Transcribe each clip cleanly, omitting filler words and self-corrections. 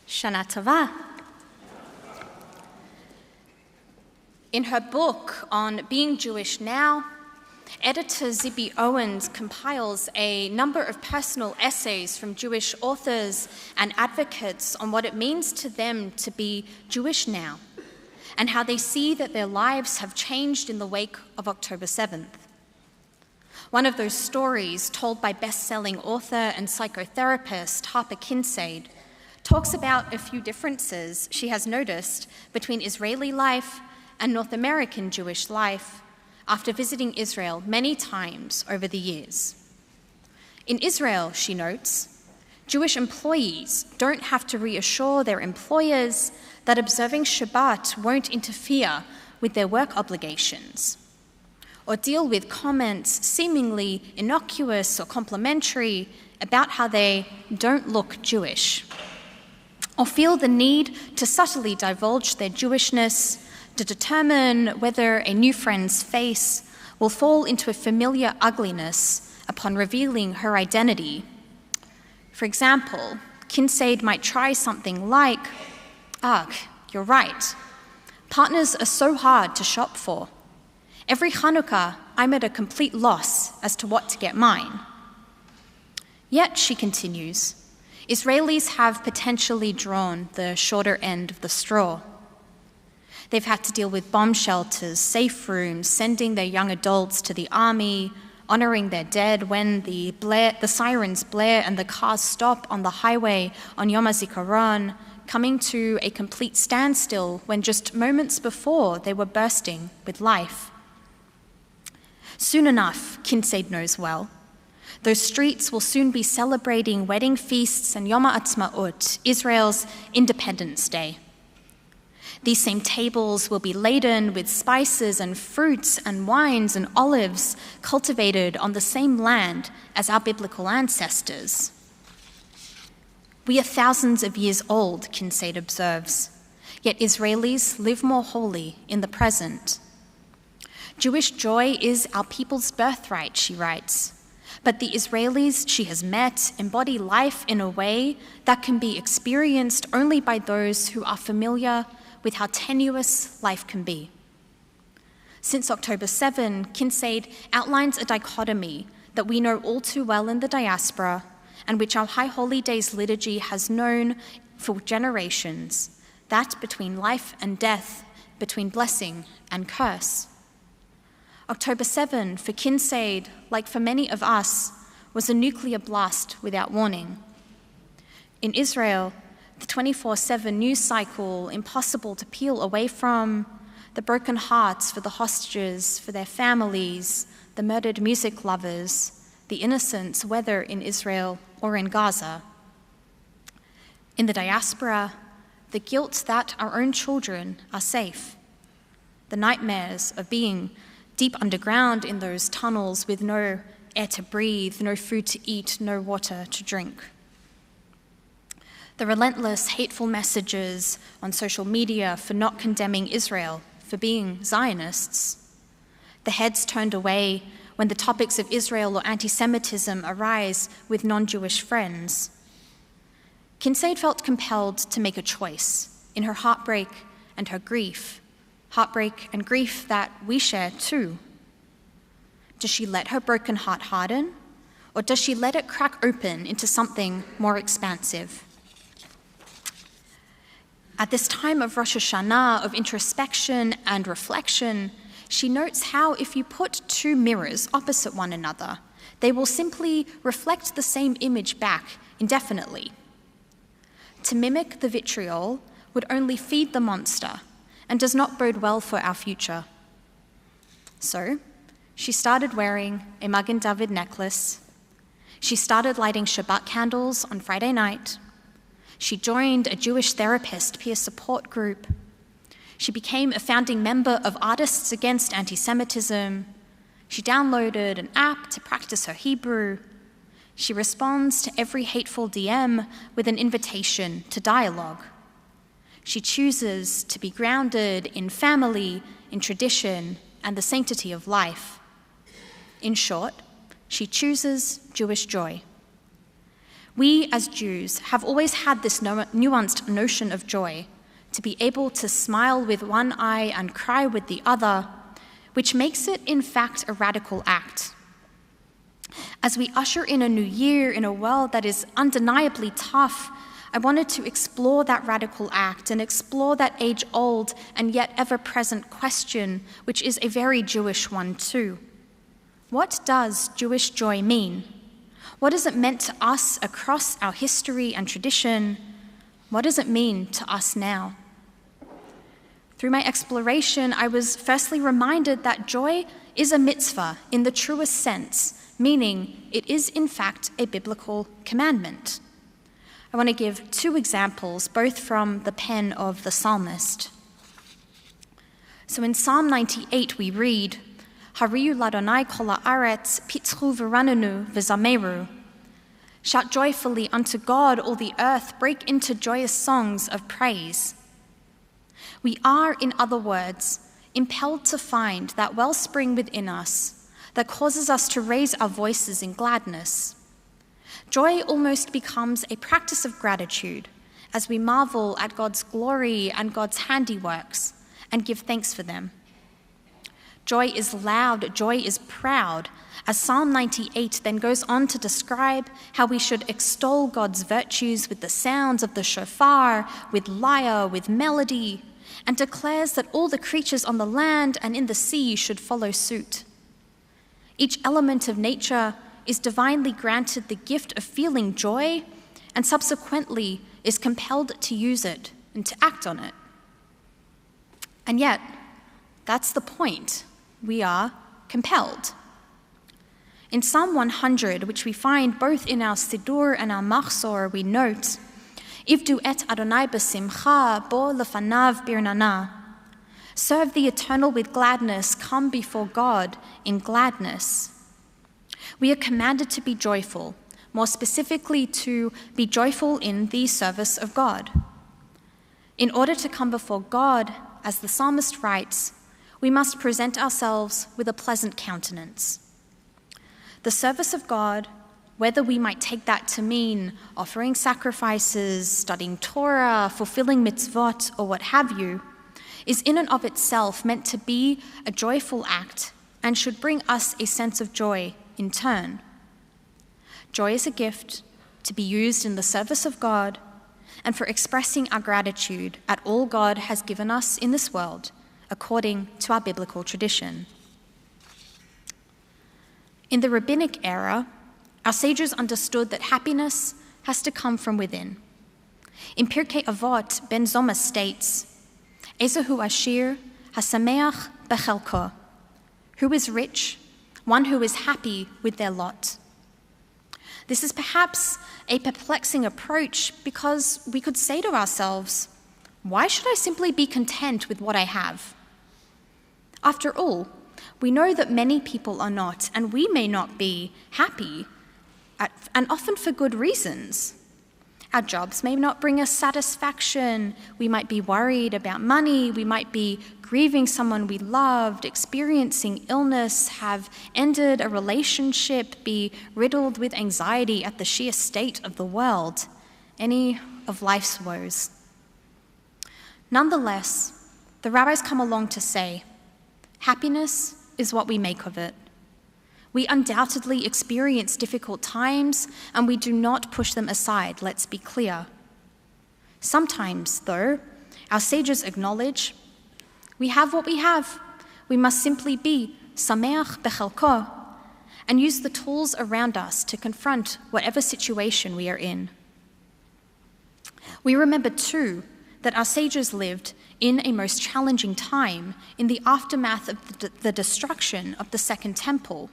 Shana Tova. In her book on being Jewish now, editor Zibby Owens compiles a number of personal essays from Jewish authors and advocates on what it means to them to be Jewish now and how they see that their lives have changed in the wake of October 7th. One of those stories, told by best-selling author and psychotherapist Harper Kinsaid, talks about a few differences she has noticed between Israeli life and North American Jewish life after visiting Israel many times over the years. In Israel, she notes, Jewish employees don't have to reassure their employers that observing Shabbat won't interfere with their work obligations, or deal with comments seemingly innocuous or complimentary about how they don't look Jewish, or feel the need to subtly divulge their Jewishness to determine whether a new friend's face will fall into a familiar ugliness upon revealing her identity. For example, Kinsaid might try something like, "Ugh, you're right. Partners are so hard to shop for. Every Hanukkah, I'm at a complete loss as to what to get mine." Yet, she continues, Israelis have potentially drawn the shorter end of the straw. They've had to deal with bomb shelters, safe rooms, sending their young adults to the army, honoring their dead when the sirens blare and the cars stop on the highway on Yom HaZikaron, coming to a complete standstill when just moments before they were bursting with life. Soon enough, Kinsaid knows well, those streets will soon be celebrating wedding feasts and Yom HaAtzmaut, Israel's Independence Day. These same tables will be laden with spices and fruits and wines and olives cultivated on the same land as our biblical ancestors. We are thousands of years old, Kinsaid observes, yet Israelis live more wholly in the present. Jewish joy is our people's birthright, she writes, but the Israelis she has met embody life in a way that can be experienced only by those who are familiar with how tenuous life can be. Since October 7, Kinsaid outlines a dichotomy that we know all too well in the diaspora and which our High Holy Days liturgy has known for generations, that between life and death, between blessing and curse. October 7, for Kinsaid, like for many of us, was a nuclear blast without warning. In Israel, the 24/7 news cycle impossible to peel away from, the broken hearts for the hostages, for their families, the murdered music lovers, the innocents, whether in Israel or in Gaza. In the diaspora, the guilt that our own children are safe, the nightmares of being deep underground in those tunnels with no air to breathe, no food to eat, no water to drink. The relentless, hateful messages on social media for not condemning Israel, for being Zionists. The heads turned away when the topics of Israel or anti-Semitism arise with non-Jewish friends. Kinsaid felt compelled to make a choice in her heartbreak and her grief, heartbreak and grief that we share too. Does she let her broken heart harden, or does she let it crack open into something more expansive? At this time of Rosh Hashanah, of introspection and reflection, she notes how if you put two mirrors opposite one another, they will simply reflect the same image back indefinitely. To mimic the vitriol would only feed the monster and does not bode well for our future. So, she started wearing a Magen David necklace. She started lighting Shabbat candles on Friday night. She joined a Jewish therapist peer support group. She became a founding member of Artists Against Anti-Semitism. She downloaded an app to practice her Hebrew. She responds to every hateful DM with an invitation to dialogue. She chooses to be grounded in family, in tradition, and the sanctity of life. In short, she chooses Jewish joy. We as Jews have always had this nuanced notion of joy, to be able to smile with one eye and cry with the other, which makes it in fact a radical act. As we usher in a new year in a world that is undeniably tough, I wanted to explore that radical act and explore that age-old and yet ever-present question, which is a very Jewish one too. What does Jewish joy mean? What has it meant to us across our history and tradition? What does it mean to us now? Through my exploration, I was firstly reminded that joy is a mitzvah in the truest sense, meaning it is in fact a biblical commandment. I want to give two examples, both from the pen of the psalmist. So in Psalm 98 we read, Hariyu ladonai kol haaretz pitchu v'rananu v'zameru. Shout joyfully unto God, all the earth, break into joyous songs of praise. We are, in other words, impelled to find that wellspring within us that causes us to raise our voices in gladness. Joy almost becomes a practice of gratitude as we marvel at God's glory and God's handiworks and give thanks for them. Joy is loud, joy is proud, as Psalm 98 then goes on to describe how we should extol God's virtues with the sounds of the shofar, with lyre, with melody, and declares that all the creatures on the land and in the sea should follow suit. Each element of nature is divinely granted the gift of feeling joy and subsequently is compelled to use it and to act on it. And yet, that's the point. We are compelled. In Psalm 100, which we find both in our Siddur and our Machzor, we note, Ivdu et Adonai b'simcha, bo lefanav birnana. Serve the Eternal with gladness, come before God in gladness. We are commanded to be joyful, more specifically to be joyful in the service of God. In order to come before God, as the psalmist writes, we must present ourselves with a pleasant countenance. The service of God, whether we might take that to mean offering sacrifices, studying Torah, fulfilling mitzvot, or what have you, is in and of itself meant to be a joyful act and should bring us a sense of joy in turn. Joy is a gift to be used in the service of God and for expressing our gratitude at all God has given us in this world, according to our biblical tradition. In the rabbinic era, our sages understood that happiness has to come from within. In Pirkei Avot, Ben Zoma states, Ezehu Ashir hasameach bechelko. Who is rich? One who is happy with their lot. This is perhaps a perplexing approach because we could say to ourselves, why should I simply be content with what I have? After all, we know that many people are not, and we may not be happy, and often for good reasons. Our jobs may not bring us satisfaction. We might be worried about money. We might be grieving someone we loved, experiencing illness, have ended a relationship, be riddled with anxiety at the sheer state of the world, any of life's woes. Nonetheless, the rabbis come along to say, happiness is what we make of it. We undoubtedly experience difficult times, and we do not push them aside, let's be clear. Sometimes, though, our sages acknowledge, we have what we have. We must simply be sameach bechelko and use the tools around us to confront whatever situation we are in. We remember, too, that our sages lived in a most challenging time in the aftermath of the destruction of the Second Temple.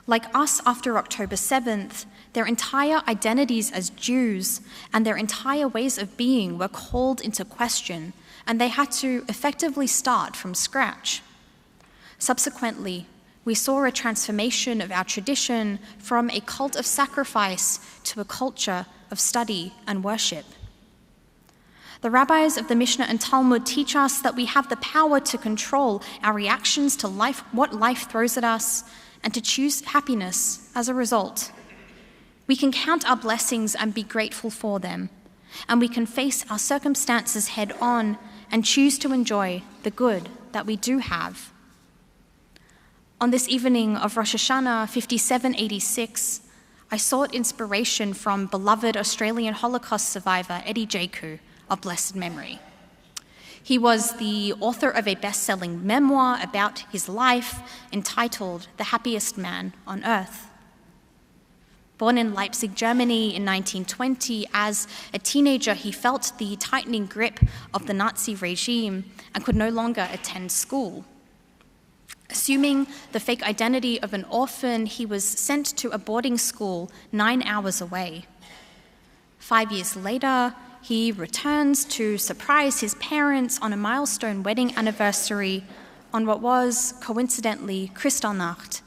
Like us after October 7th, their entire identities as Jews and their entire ways of being were called into question, and they had to effectively start from scratch. Subsequently, we saw a transformation of our tradition from a cult of sacrifice to a culture of study and worship. The rabbis of the Mishnah and Talmud teach us that we have the power to control our reactions to life, what life throws at us, and to choose happiness as a result. We can count our blessings and be grateful for them, and we can face our circumstances head on and choose to enjoy the good that we do have. On this evening of Rosh Hashanah 5786, I sought inspiration from beloved Australian Holocaust survivor Eddie Jaku of blessed memory. He was the author of a best-selling memoir about his life entitled The Happiest Man on Earth. Born in Leipzig, Germany in 1920, as a teenager he felt the tightening grip of the Nazi regime and could no longer attend school. Assuming the fake identity of an orphan, he was sent to a boarding school 9 hours away. 5 years later, he returns to surprise his parents on a milestone wedding anniversary on what was, coincidentally, Kristallnacht,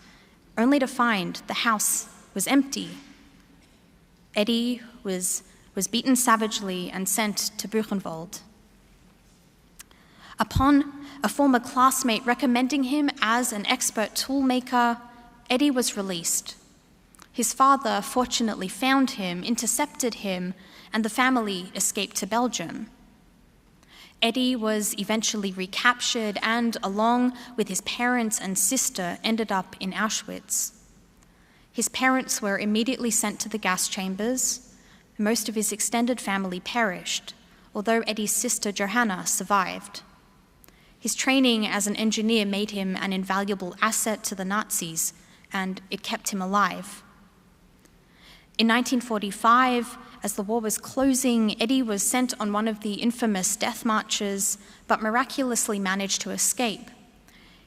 only to find the house was empty. Eddie was beaten savagely and sent to Buchenwald. Upon a former classmate recommending him as an expert toolmaker, Eddie was released. His father fortunately found him, intercepted him, and the family escaped to Belgium. Eddie was eventually recaptured and, along with his parents and sister, ended up in Auschwitz. His parents were immediately sent to the gas chambers. Most of his extended family perished, although Eddie's sister Johanna survived. His training as an engineer made him an invaluable asset to the Nazis, and it kept him alive. In 1945, as the war was closing, Eddie was sent on one of the infamous death marches, but miraculously managed to escape.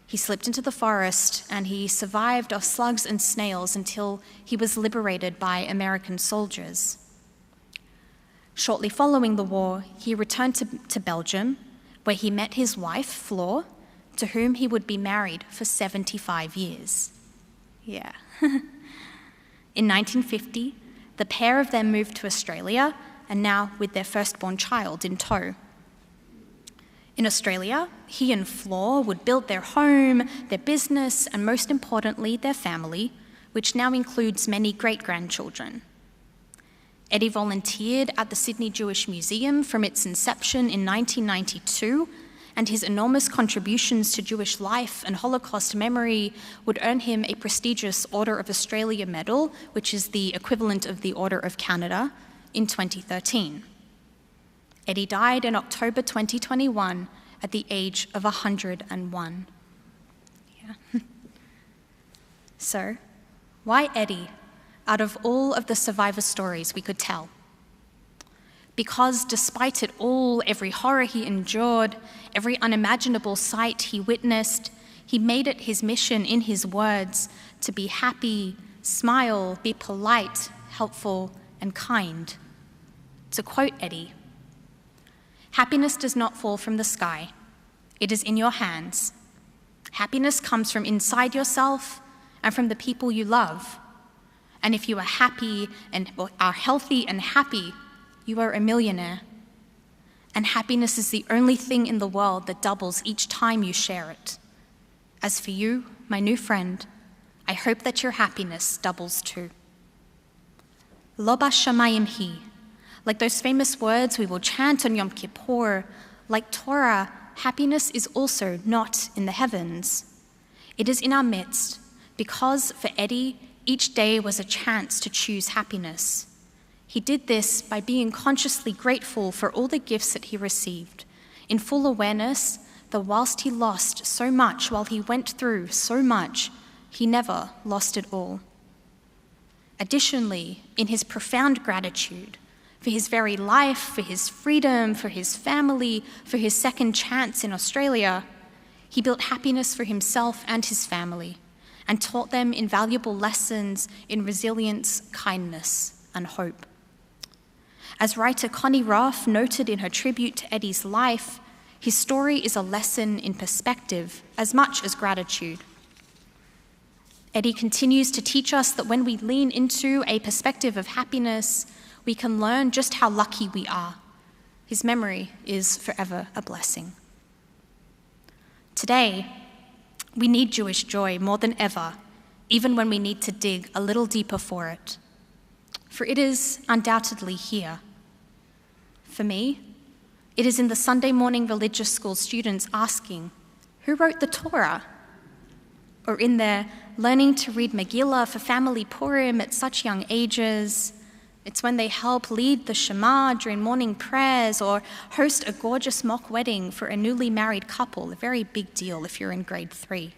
He slipped into the forest, and he survived off slugs and snails until he was liberated by American soldiers. Shortly following the war, he returned to Belgium, where he met his wife, Floor, to whom he would be married for 75 years. Yeah. In 1950, the pair of them moved to Australia, and now with their firstborn child in tow. In Australia, he and Floor would build their home, their business, and most importantly, their family, which now includes many great-grandchildren. Eddie volunteered at the Sydney Jewish Museum from its inception in 1992, and his enormous contributions to Jewish life and Holocaust memory would earn him a prestigious Order of Australia medal, which is the equivalent of the Order of Canada, in 2013. Eddie died in October 2021 at the age of 101. Yeah. So, why Eddie? Out of all of the survivor stories we could tell. Because despite it all, every horror he endured, every unimaginable sight he witnessed, he made it his mission in his words to be happy, smile, be polite, helpful, and kind. To quote Eddie, "Happiness does not fall from the sky. It is in your hands. Happiness comes from inside yourself and from the people you love. And if you are happy and are healthy and happy, you are a millionaire. And happiness is the only thing in the world that doubles each time you share it. As for you, my new friend, I hope that your happiness doubles too." Lo b'shamayim hi. Like those famous words we will chant on Yom Kippur, like Torah, happiness is also not in the heavens. It is in our midst, because for Eddie, each day was a chance to choose happiness. He did this by being consciously grateful for all the gifts that he received, in full awareness that whilst he lost so much, while he went through so much, he never lost it all. Additionally, in his profound gratitude for his very life, for his freedom, for his family, for his second chance in Australia, he built happiness for himself and his family, and taught them invaluable lessons in resilience, kindness, and hope. As writer Connie Roth noted in her tribute to Eddie's life, his story is a lesson in perspective as much as gratitude. Eddie continues to teach us that when we lean into a perspective of happiness, we can learn just how lucky we are. His memory is forever a blessing. Today, we need Jewish joy more than ever, even when we need to dig a little deeper for it. for it is undoubtedly here. For me, it is in the Sunday morning religious school students asking, who wrote the Torah? Or in their learning to read Megillah for family Purim at such young ages. It's when they help lead the Shema during morning prayers or host a gorgeous mock wedding for a newly married couple, a very big deal if you're in grade 3.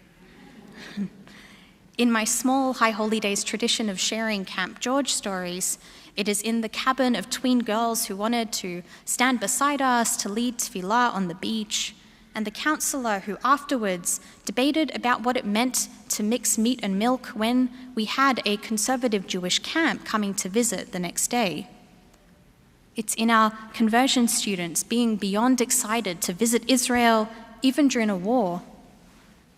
In my small High Holy Days tradition of sharing Camp George stories, it is in the cabin of tween girls who wanted to stand beside us to lead tefillah on the beach, and the counselor who afterwards debated about what it meant to mix meat and milk when we had a conservative Jewish camp coming to visit the next day. It's in our conversion students being beyond excited to visit Israel, even during a war.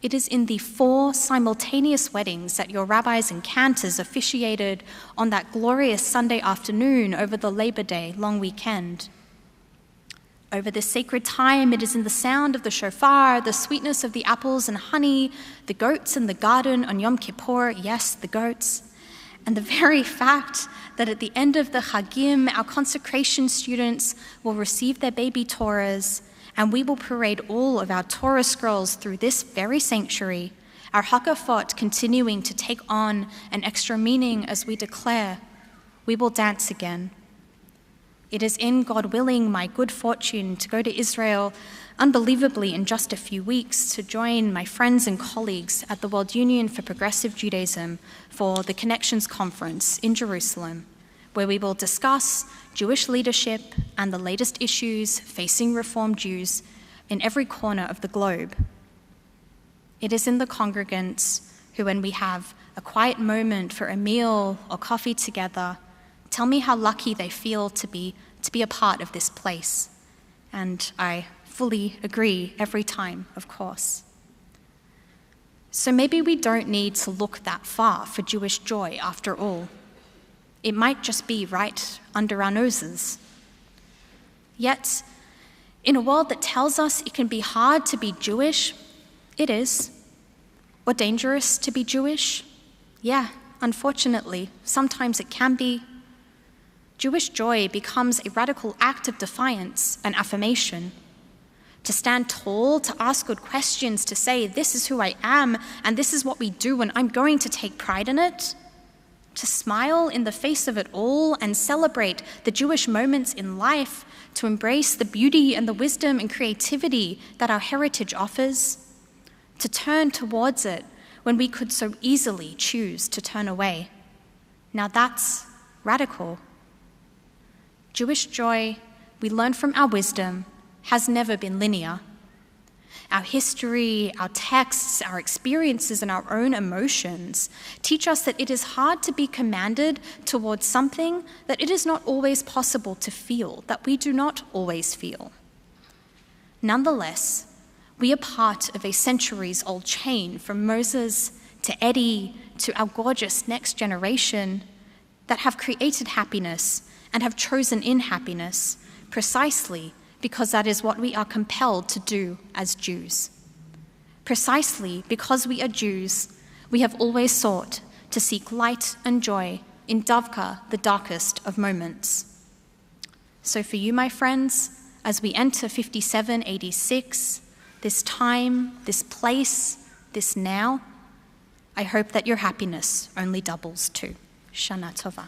It is in the 4 simultaneous weddings that your rabbis and cantors officiated on that glorious Sunday afternoon over the Labor Day long weekend. Over this sacred time, it is in the sound of the shofar, the sweetness of the apples and honey, the goats in the garden on Yom Kippur, yes, the goats, and the very fact that at the end of the Chagim, our consecration students will receive their baby Torahs, and we will parade all of our Torah scrolls through this very sanctuary, our Hakafot continuing to take on an extra meaning as we declare, we will dance again. It is in, God willing, my good fortune to go to Israel, unbelievably in just a few weeks, to join my friends and colleagues at the World Union for Progressive Judaism for the Connections Conference in Jerusalem, where we will discuss Jewish leadership and the latest issues facing Reform Jews in every corner of the globe. It is in the congregants who, when we have a quiet moment for a meal or coffee together, tell me how lucky they feel to be a part of this place. And I fully agree every time, of course. So maybe we don't need to look that far for Jewish joy after all. It might just be right under our noses. Yet, in a world that tells us it can be hard to be Jewish, it is. Or dangerous to be Jewish? Yeah, unfortunately, sometimes it can be. Jewish joy becomes a radical act of defiance and affirmation. To stand tall, to ask good questions, to say, this is who I am, and this is what we do, and I'm going to take pride in it. To smile in the face of it all and celebrate the Jewish moments in life, to embrace the beauty and the wisdom and creativity that our heritage offers. To turn towards it when we could so easily choose to turn away. Now that's radical. Jewish joy, we learn from our wisdom, has never been linear. Our history, our texts, our experiences, and our own emotions teach us that it is hard to be commanded towards something that it is not always possible to feel, that we do not always feel. Nonetheless, we are part of a centuries-old chain from Moses to Eddie to our gorgeous next generation that have created happiness and have chosen in happiness precisely because that is what we are compelled to do as Jews. Precisely because we are Jews, we have always sought to seek light and joy in Davka, the darkest of moments. So for you, my friends, as we enter 5786, this time, this place, this now, I hope that your happiness only doubles too. Shana Tova.